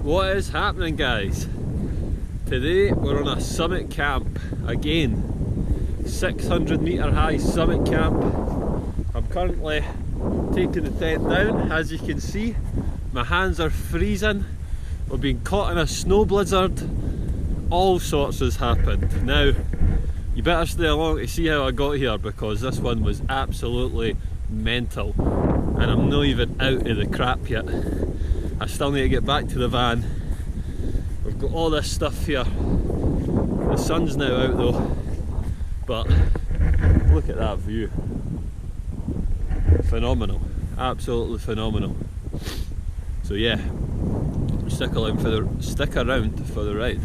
What is happening, guys? Today we're on a summit camp again. 600 metre high summit camp. I'm currently taking the tent down. As you can see, my hands are freezing. We've been caught in a snow blizzard. All sorts has happened. Now, you better stay along to see how I got here, because this one was absolutely mental. And I'm not even out of the crap yet. I still need to get back to the van. We've got all this stuff here. The sun's now out though, but look at that view. Phenomenal, absolutely phenomenal. So yeah, stick around for the ride.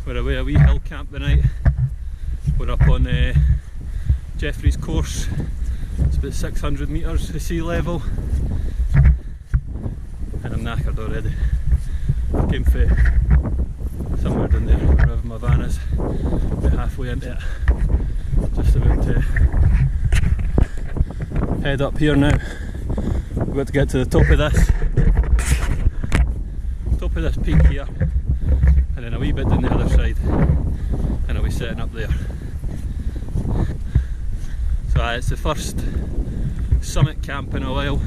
We're away a wee hill camp tonight. We're up on Jeffrey's course. It's about 600 metres to sea level. And I'm knackered already. Came from somewhere down there, wherever my van is. About halfway into it. Just about to head up here now. We've got to get to the top of this peak here. And then a wee bit down the other side, and I'll be setting up there. So it's the first summit camp in a while.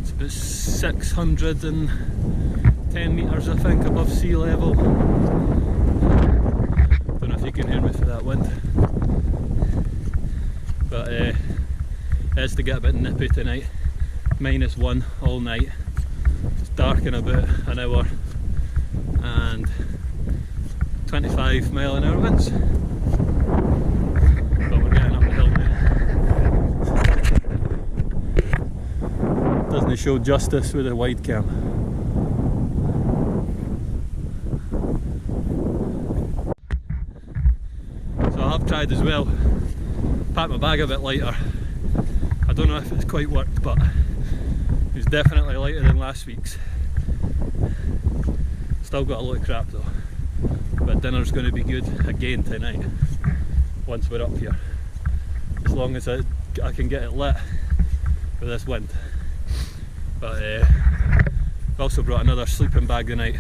It's about 610 metres I think above sea level. Don't know if you can hear me for that wind. But it's to get a bit nippy tonight. -1 all night. It's dark in about an hour. And 25-mile-an-hour winds. But we're getting up the hill now. Doesn't show justice with a wide cam. So I have tried as well, pack my bag a bit lighter. I don't know if it's quite worked, but it's definitely lighter than last week's. Still got a lot of crap though, but dinner's going to be good again tonight once we're up here, as long as I can get it lit with this wind. But I've also brought another sleeping bag tonight,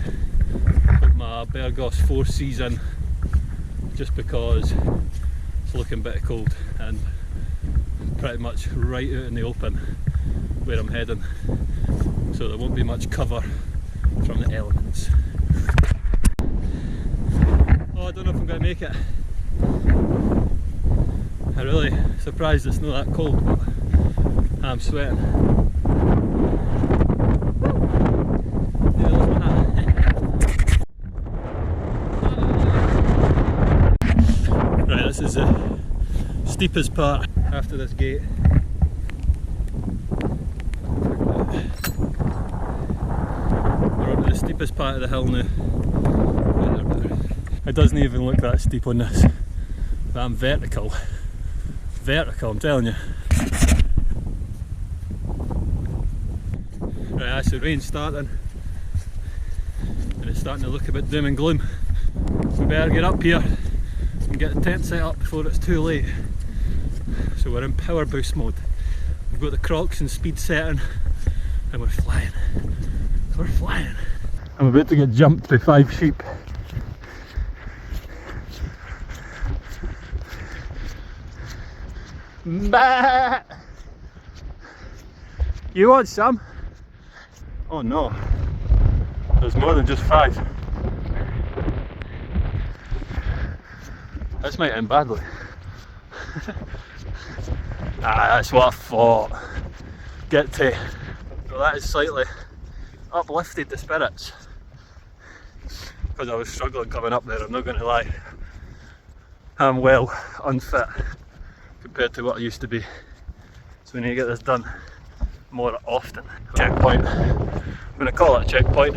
put my Bergos 4 Season, just because it's looking a bit cold and pretty much right out in the open where I'm heading, so there won't be much cover from the elements. I don't know if I'm going to make it. I'm really surprised it's not that cold, but I'm sweating. Right, this is the steepest part after this gate. We're up to the steepest part of the hill now. It doesn't even look that steep on this, but I'm vertical, I'm telling you. Right, that's the rain starting, and it's starting to look a bit doom and gloom. We better get up here and get the tent set up before it's too late. So we're in power boost mode. We've got the Crocs and speed setting, and we're flying. We're flying. I'm about to get jumped by 5 sheep. Bah! You want some? Oh no, there's more than just 5. This might end badly. That's what I thought. Get to. So that has slightly uplifted the spirits, because I was struggling coming up there, I'm not going to lie. I'm well unfit compared to what I used to be, so we need to get this done more often. Checkpoint. I'm going to call it a checkpoint.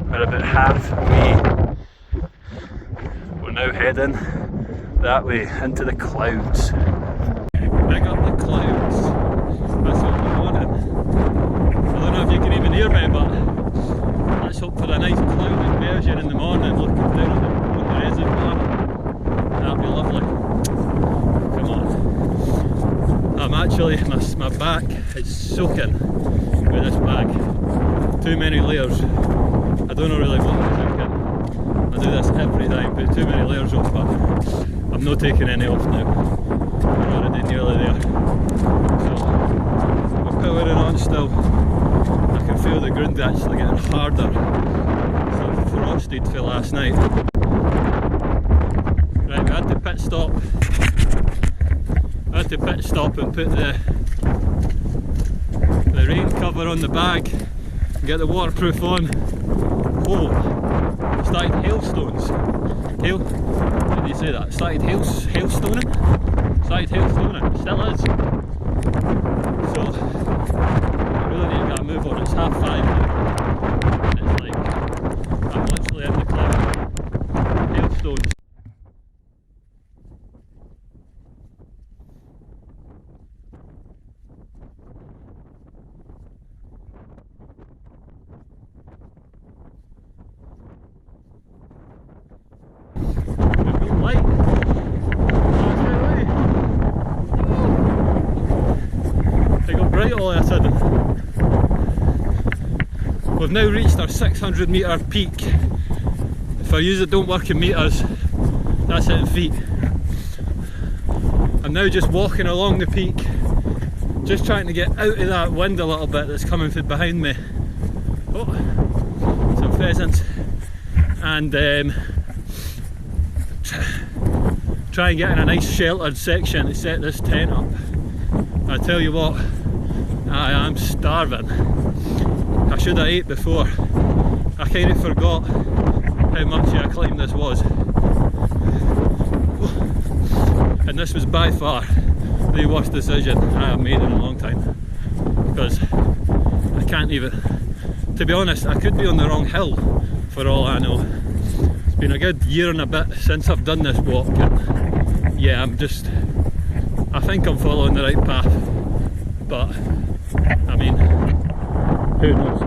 We're about halfway. We're now heading that way into the clouds. Big up the clouds. That's what we're wanting. I don't know if you can even hear me, but let's hope for a nice clouded version in the morning looking down on the reservoir. That'll be lovely. Come on. I'm actually, my back is soaking with this bag. Too many layers. I don't know really what I'm thinking. I do this every time, put too many layers on, but I'm not taking any off now. I'm already nearly there. So, we're powering on still. I can feel the ground actually getting harder. So frosted for last night. Right, we had to pit stop. I had to pit stop and put the rain cover on the bag and get the waterproof on. Oh, started hailstones. How did you say that? Started hailstoning? Started hailstoning, still is. So, I really need to get a move on. It's 5:30 now. It's like, I'm literally in the cloud. Hailstones. All of a sudden, we've now reached our 600 metre peak. If I use it don't work in metres, that's it in feet. I'm now just walking along the peak, just trying to get out of that wind a little bit that's coming from behind me. Oh, some pheasants. And try and get in a nice sheltered section to set this tent up. I tell you what, I am starving. I should have ate before. I kind of forgot how much of a climb this was. And this was by far the worst decision I have made in a long time. Because I can't even, to be honest, I could be on the wrong hill for all I know. It's been a good year and a bit since I've done this walk, and yeah, I think I'm following the right path, but I mean, who knows?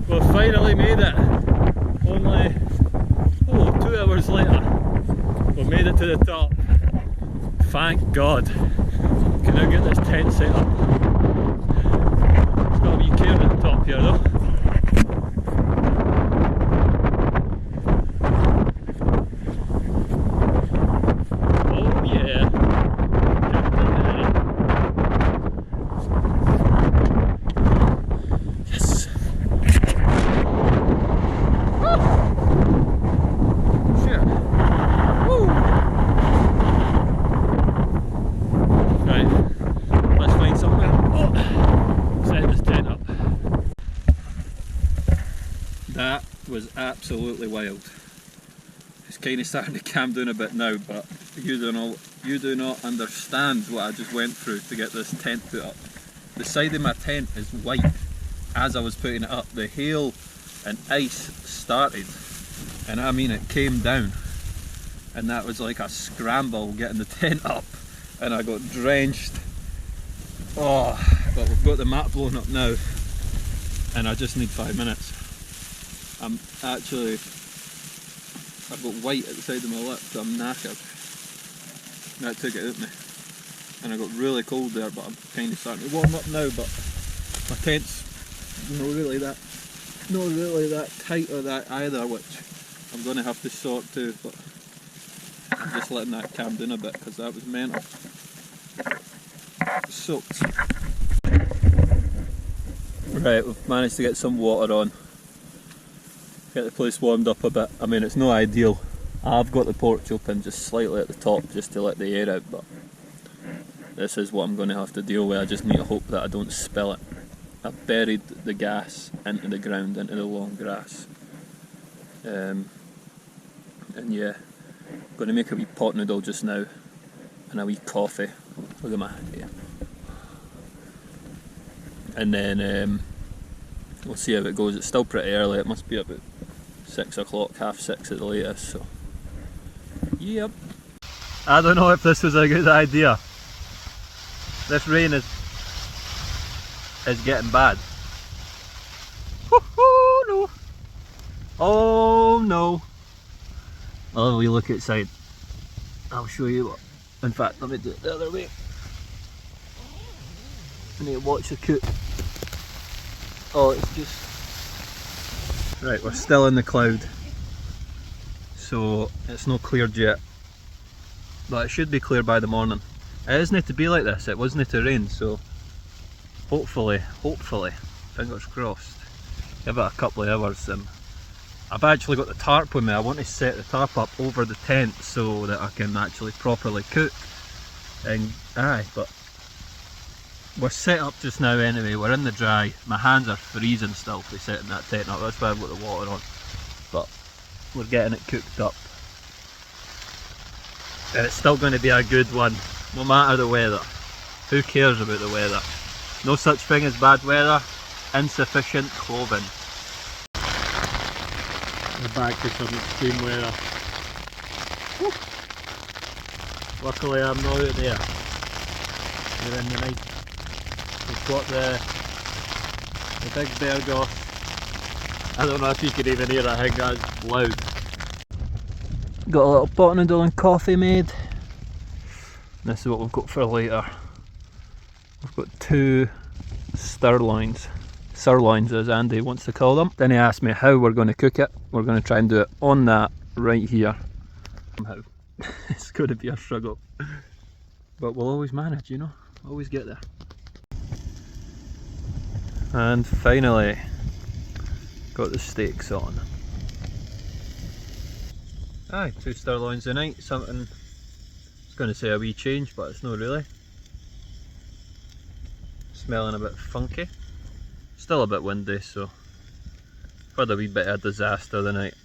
We've finally made it. Only 2 hours later, we've made it to the top. Thank God. Can now get this tent set up. It's got a wee cairn at the top here though. That was absolutely wild. It's kind of starting to calm down a bit now, but you do not understand what I just went through to get this tent put up. The side of my tent is white as I was putting it up. The hail and ice started, and I mean it came down, and that was like a scramble getting the tent up, and I got drenched. Oh, but we've got the mat blown up now, and I just need 5 minutes. I've got white at the side of my lip, so I'm knackered. That took it out of me. And I got really cold there, but I'm kind of starting to warm up now, but my tent's not really that tight or that either, which I'm going to have to sort too, but I'm just letting that calm down a bit because that was mental. Soaked. Right, we've managed to get some water on. Get the place warmed up a bit. I mean, it's not ideal. I've got the porch open just slightly at the top just to let the air out, but this is what I'm going to have to deal with. I just need to hope that I don't spill it. I've buried the gas into the ground, into the long grass. And yeah, I'm going to make a wee pot noodle just now and a wee coffee. Look at my hand here. And then we'll see how it goes. It's still pretty early. It must be about 6 o'clock, 5:30 at the latest, so yep. I don't know if this was a good idea. This rain is getting bad. Oh no! Oh no! Oh, we look outside. I'll show you what. In fact, let me do it the other way. I need to watch the cook. Oh, it's just... Right, we're still in the cloud. So, it's not cleared yet. But it should be clear by the morning. It isn't to be like this, it wasn't to rain, so... Hopefully, fingers crossed. Give it a couple of hours. I've actually got the tarp with me. I want to set the tarp up over the tent so that I can actually properly cook. And but we're set up just now anyway. We're in the dry. My hands are freezing still for setting that tent up. That's why I've got the water on. But we're getting it cooked up. And it's still going to be a good one, no matter the weather. Who cares about the weather? No such thing as bad weather. Insufficient clothing. We're back to some extreme weather. Woo. Luckily I'm not out there. We're in the night. We've got the big bear goss. I don't know if you can even hear it, I think that's loud. Got a little pot noodle and coffee made. This is what we've got for later. We've got 2 sirloins as Andy wants to call them. Then he asked me how we're going to cook it. We're going to try and do it on that right here. Somehow. It's going to be a struggle. But we'll always manage, you know. Always get there. And finally, got the steaks on. Aye, 2 sirloins a night. Something, I was going to say a wee change, but it's not really. Smelling a bit funky. Still a bit windy, so had a wee bit of a disaster the night.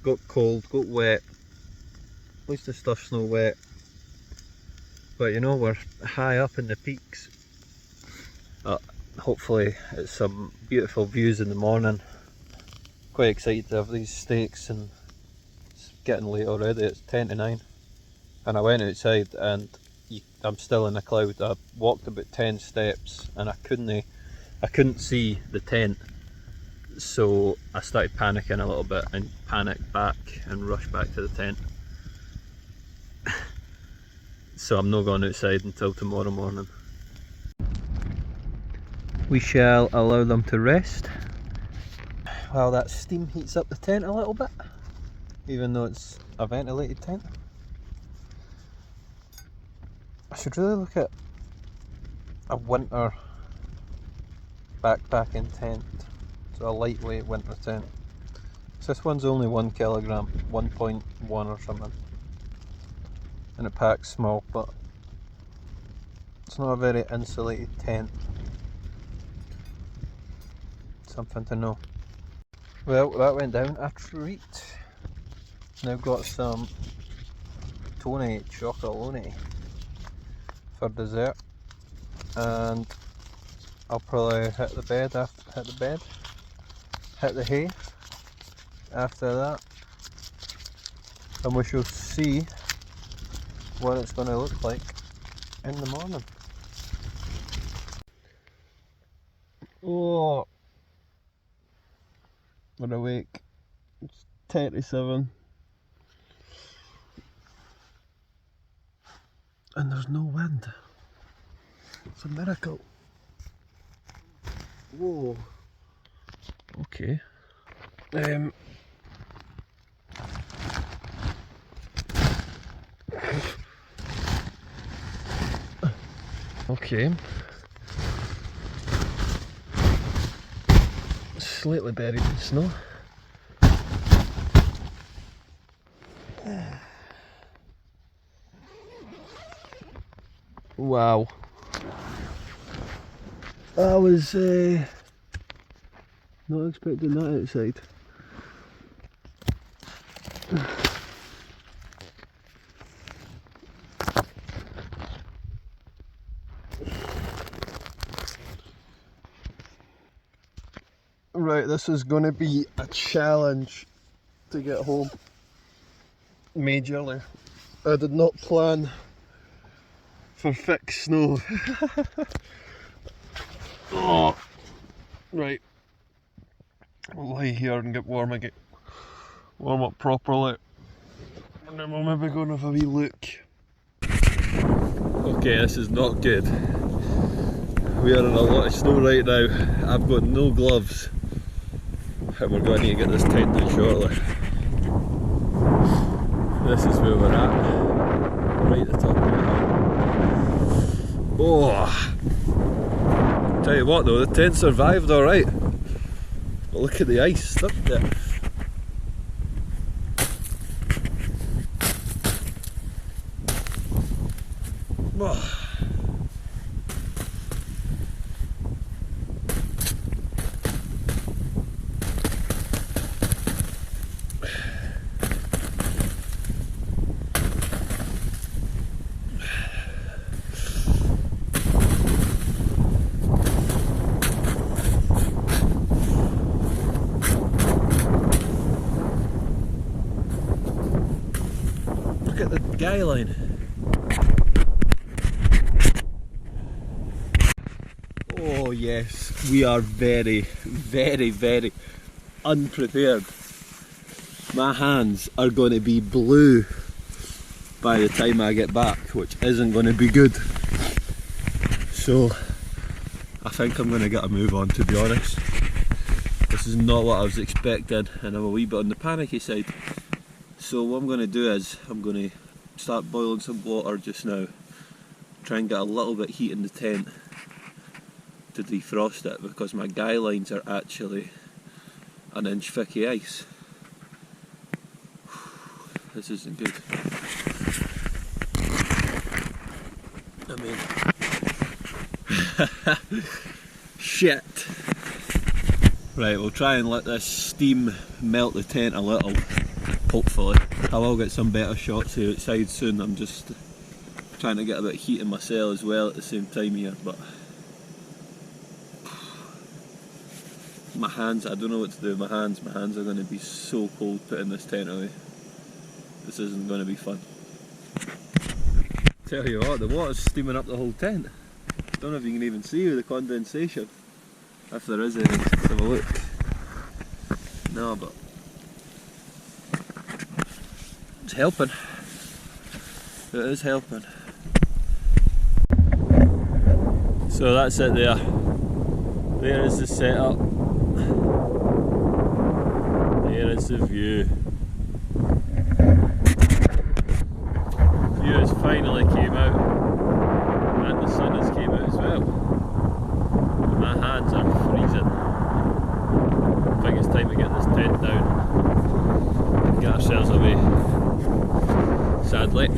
Got cold, got wet. At least the stuff's not wet. But you know, we're high up in the peaks. Hopefully it's some beautiful views in the morning. Quite excited to have these steaks, and it's getting late already. It's 10 to 9. And I went outside and I'm still in the cloud. I walked about 10 steps and I couldn't see the tent, so I started panicking a little bit and panicked back and rushed back to the tent. So I'm not going outside until tomorrow morning. We shall allow them to rest while that steam heats up the tent a little bit, even though it's a ventilated tent. I should really look at a winter backpacking tent, so a lightweight winter tent. So this one's only 1 kilogram, 1.1 or something, and it packs small, but it's not a very insulated tent. Something to know. Well, that went down a treat. Now got some Tony Chocolonely for dessert, and I'll probably hit the hay after that, and we shall see what it's going to look like in the morning. Oh, we're awake. It's 10 to 7 and there's no wind. It's a miracle. Whoa. Okay. Okay. Slightly buried in snow. Wow. I was not expecting that outside. Right, this is going to be a challenge to get home. Majorly. I did not plan for thick snow. Oh, right. I'll lie here and get warm again. Warm up properly. And then we'll maybe go and have a wee look. Okay, this is not good. We are in a lot of snow right now. I've got no gloves. And we're going to need to get this tent down shortly. This is where we're at. Right at the top of the hill. Oh! Tell you what though, the tent survived alright. But look at the ice, stuck there. Oh. Look at the guy line. Oh yes, we are very, very, very unprepared. My hands are going to be blue by the time I get back, which isn't going to be good. So I think I'm going to get a move on, to be honest. This is not what I was expecting and I'm a wee bit on the panicky side. So what I'm going to do is, I'm going to start boiling some water just now. Try and get a little bit of heat in the tent to defrost it, because my guy lines are actually an inch thick of ice. This isn't good. I mean, shit. Right, we'll try and let this steam melt the tent a little. Hopefully. I will get some better shots here outside soon. I'm just trying to get a bit of heat in my cell as well at the same time here, but my hands, I don't know what to do with my hands. My hands are going to be so cold putting this tent away. This isn't going to be fun. Tell you what, the water's steaming up the whole tent. Don't know if you can even see the condensation. If there is any, let's have a look. No, but it's helping. It is helping. So that's it there. There is the setup. There is the view. View has finally came out. And the sun has came out as well. My hands are freezing. I think it's time to get this tent down and get ourselves away. Sadly.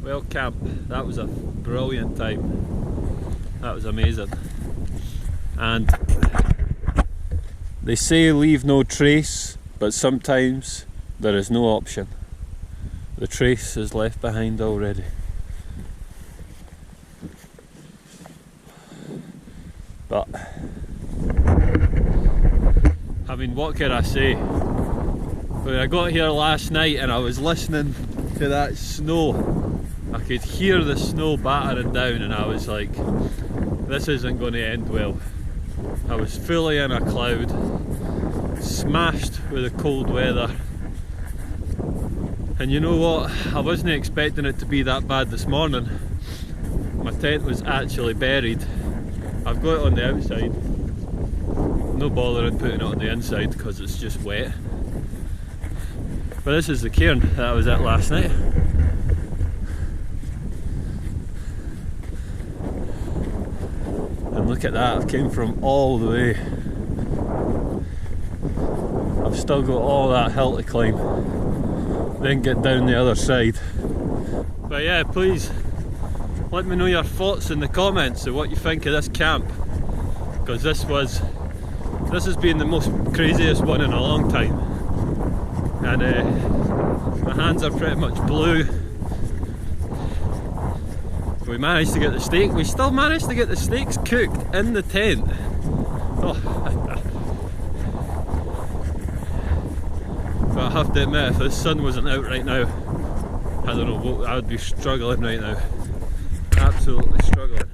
Well, camp, that was a brilliant time. That was amazing. And they say leave no trace, but sometimes there is no option. The trace is left behind already. But I mean, what can I say? When I got here last night and I was listening to that snow, I could hear the snow battering down and I was like, this isn't going to end well. I was fully in a cloud smashed with the cold weather. And you know what, I wasn't expecting it to be that bad this morning. My tent was actually buried. I've got it on the outside, no bother in putting it on the inside because it's just wet. But this is the cairn that I was at last night. And look at that, I've came from all the way. I've still got all that hill to climb, then get down the other side. But yeah, please let me know your thoughts in the comments of what you think of this camp, because this has been the most craziest one in a long time. And my hands are pretty much blue. We managed to get the steak. We still managed to get the steaks cooked in the tent. Oh. But I have to admit, if the sun wasn't out right now, I don't know, I would be struggling right now. Absolutely struggling.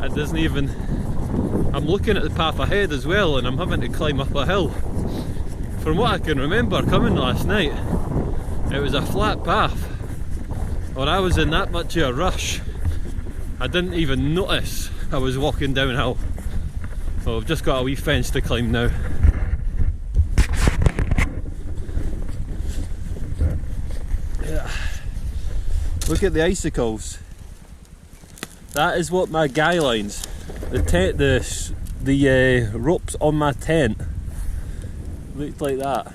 It doesn't even... I'm looking at the path ahead as well, and I'm having to climb up a hill. From what I can remember coming last night, it was a flat path. Or I was in that much of a rush, I didn't even notice I was walking downhill. Well, I've just got a wee fence to climb now. Yeah. Look at the icicles. That is what my guy lines, the ropes on my tent looked like that.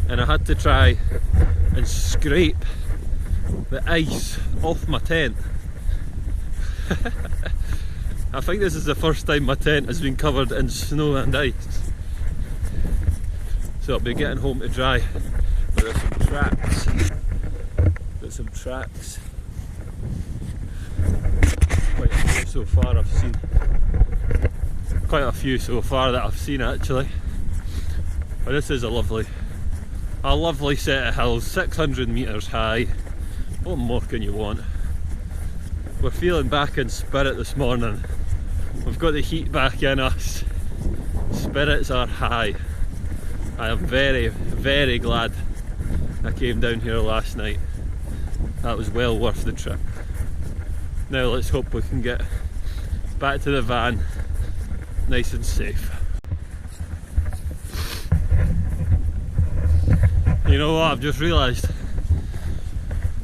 And I had to try and scrape the ice off my tent. I think this is the first time my tent has been covered in snow and ice. So I'll be getting home to dry. But there's some tracks. There's some tracks. Quite a few so far I've seen. Quite a few so far that I've seen actually. But this is a lovely set of hills, 600 metres high. What more can you want? We're feeling back in spirit this morning. We've got the heat back in us. Spirits are high. I am very, very glad I came down here last night. That was well worth the trip. Now let's hope we can get back to the van nice and safe. You know what, I've just realised,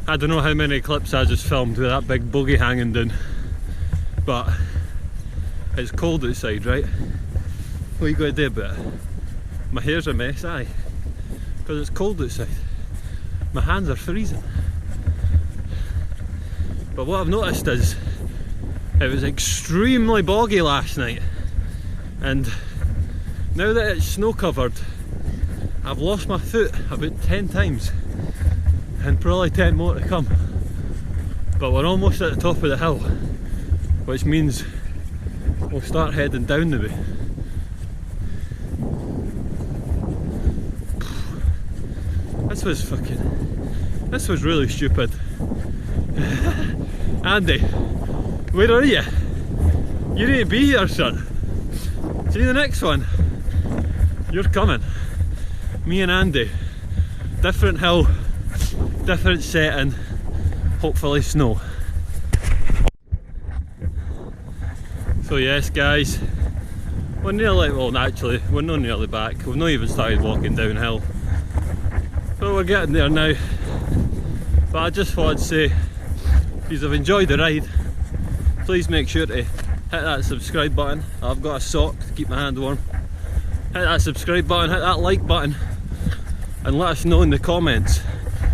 I don't know how many clips I just filmed with that big bogey hanging down, but it's cold outside, right? What are you going to do about it? My hair's a mess, aye, because it's cold outside. My hands are freezing. But what I've noticed is, it was extremely boggy last night, and now that it's snow covered, I've lost my foot about 10 times, and probably 10 more to come. But we're almost at the top of the hill, which means we'll start heading down the way. This was really stupid. Andy, where are you? You need to be here, son. See the next one? You're coming. Me and Andy, different hill, different setting, hopefully snow. So yes guys, we're nearly, well actually we're not nearly back, we've not even started walking downhill, but we're getting there now. But I just thought I'd say, if you've enjoyed the ride, please make sure to hit that subscribe button. I've got a sock to keep my hand warm. Hit that subscribe button, hit that like button, and let us know in the comments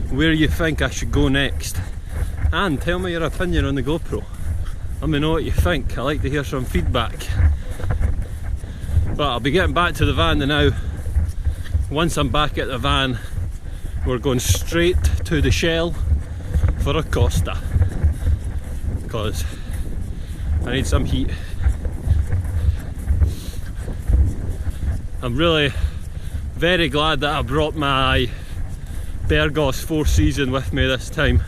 where you think I should go next. And tell me your opinion on the GoPro. Let me know what you think. I like to hear some feedback. But I'll be getting back to the van now. Once I'm back at the van, we're going straight to the Shell for a Costa, because I need some heat. I'm really very glad that I brought my Bergos 4 Season with me this time.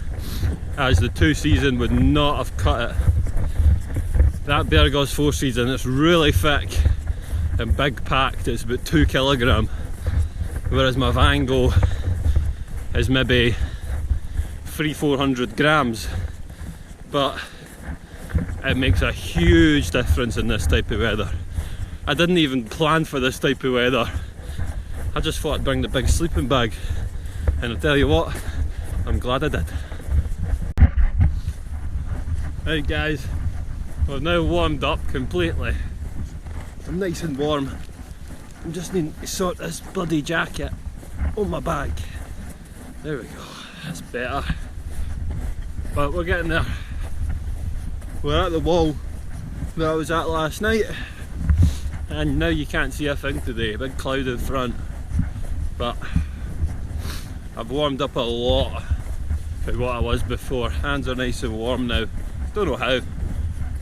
as the 2 season would not have cut it. That Berghaus 4 season, it's really thick and big packed, it's about 2 kilogram, whereas my Vango is maybe 300-400 grams, but it makes a huge difference in this type of weather. I didn't even plan for this type of weather. I just thought I'd bring the big sleeping bag, and I'll tell you what, I'm glad I did. Right guys, we've now warmed up completely. I'm nice and warm. I'm just needing to sort this bloody jacket on my back. There we go, that's better. But we're getting there. We're at the wall that I was at last night, and now you can't see a thing today, big cloud in front. But I've warmed up a lot from what I was before. Hands are nice and warm now. Don't know how,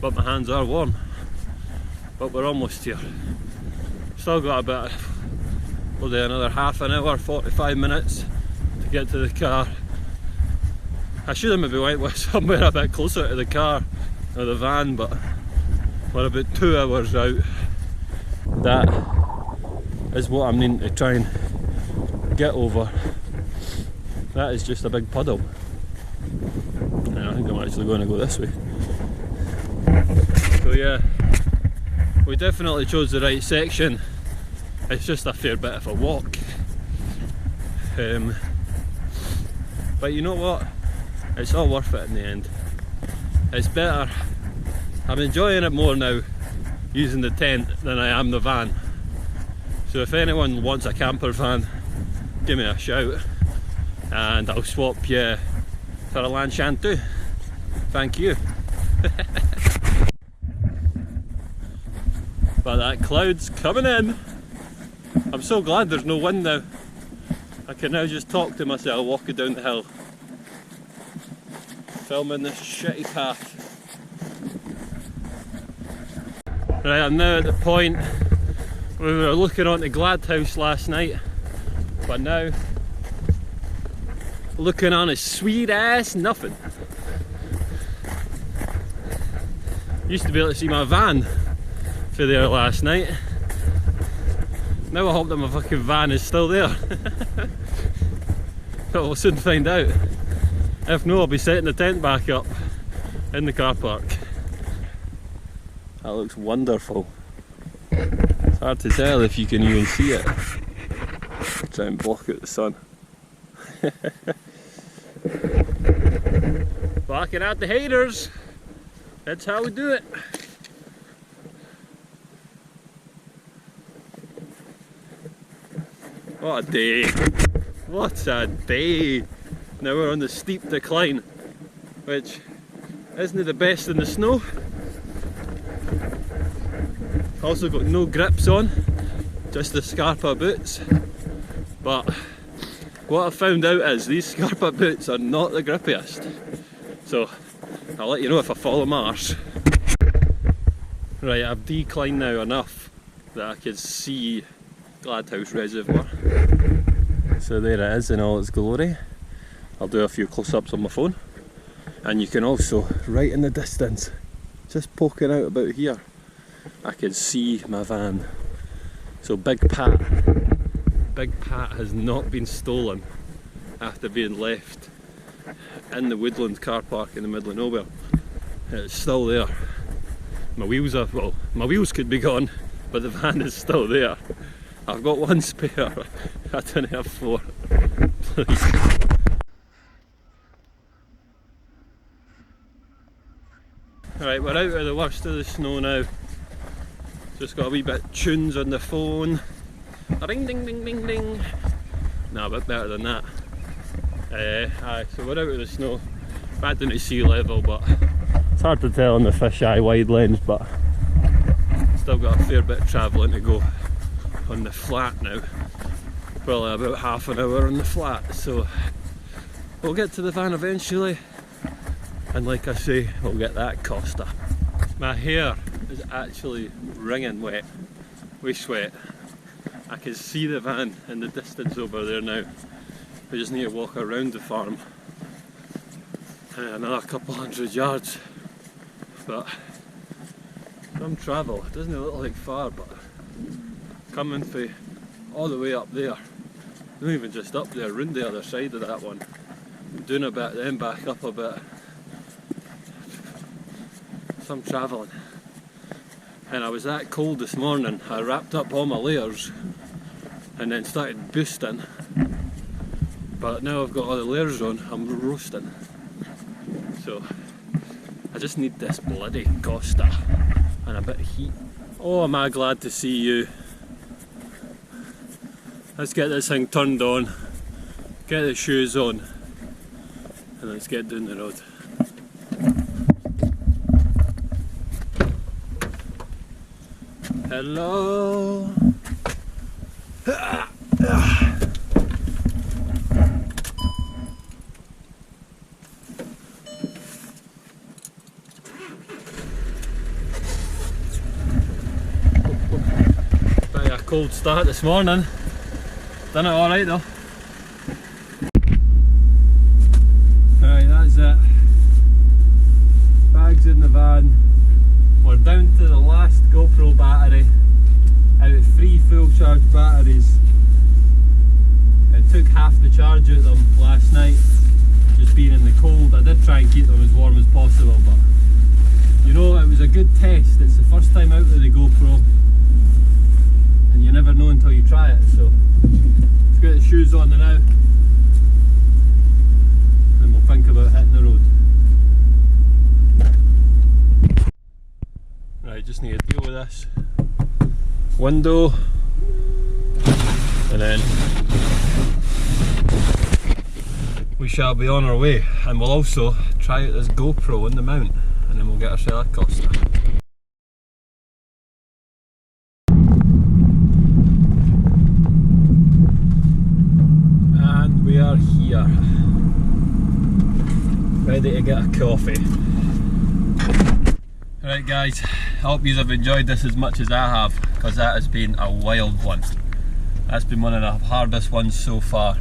but my hands are warm. But we're almost here. Still got about another half an hour, 45 minutes to get to the car. I should have maybe went with somewhere a bit closer to the car or the van, but we're about 2 hours out. That is what I'm needing to try and get over. That is just a big puddle. And I think I'm actually going to go this way. So yeah, we definitely chose the right section. It's just a fair bit of a walk. But you know what? It's all worth it in the end. It's better. I'm enjoying it more now using the tent than I am the van. So if anyone wants a camper van, give me a shout and I'll swap you for a Lanshan too. Thank you. But that cloud's coming in. I'm so glad there's no wind now. I can now just talk to myself walking down the hill, filming this shitty path. Right, I'm now at the point where we were looking on the Gladhouse last night, but now looking on a sweet ass nothing. Used to be able to see my van through there last night. Now I hope that my fucking van is still there. But we'll soon find out. If no, I'll be setting the tent back up in the car park. That looks wonderful. It's hard to tell if you can even see it. Try and block out the sun. Blocking out the haters. That's how we do it. What a day. What a day. Now we're on the steep decline, which isn't the best in the snow. Also got no grips on, just the Scarpa boots. But what I found out is these Scarpa boots are not the grippiest. So I'll let you know if I follow my arse. Right, I've declined now enough that I can see Gladhouse Reservoir. So there it is in all its glory. I'll do a few close-ups on my phone. And you can also, right in the distance, just poking out about here, I can see my van. So Big Pat has not been stolen after being left in the Woodland car park in the middle of nowhere. It's still there. My wheels could be gone, but the van is still there. I've got one spare. I don't have 4. Please. Right, we're out of the worst of the snow now. Just got a wee bit of tunes on the phone. Ring ding ding ding ding. No, a bit better than that. Aye, so we're out of the snow. Back down to sea level, but it's hard to tell on the fisheye wide lens, but still got a fair bit of travelling to go on the flat now. Probably about half an hour on the flat, so we'll get to the van eventually. And like I say, we'll get that Costa. My hair is actually wringing wet with sweat. I can see the van in the distance over there now. We just need to walk around the farm another couple hundred yards, but some travel. It doesn't look like far, but coming for all the way up there, not even just up there, round the other side of that one, doing a bit, then back up a bit, some travelling. And I was that cold this morning, I wrapped up all my layers and then started boosting, but now I've got all the layers on, I'm roasting. So I just need this bloody Costa and a bit of heat. Oh, am I glad to see you. Let's get this thing turned on, get the shoes on, and let's get down the road. Hello. Bit of a cold start this morning. Done it alright though. Right, that's it. Bags in the van. We're down to the last GoPro battery out of 3 full charge batteries. It took half the charge out of them last night, just being in the cold. I did try and keep them as warm as possible, but you know, it was a good test. It's the first time out with the GoPro, and you never know until you try it. So let's get the shoes on now, and we'll think about hitting the road. Right, just need to deal with this window, and then we shall be on our way. And we'll also try out this GoPro on the mount, and then we'll get ourselves a Costa. And we are here, ready to get a coffee. Right guys, I hope you have enjoyed this as much as I have, because that has been a wild one. That's been one of the hardest ones so far.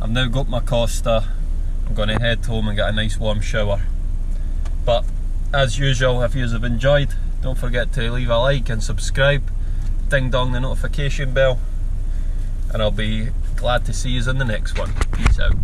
I've now got my Costa. I'm going to head home and get a nice warm shower. But as usual, if you have enjoyed, don't forget to leave a like and subscribe, ding dong the notification bell, and I'll be glad to see you in the next one. Peace out.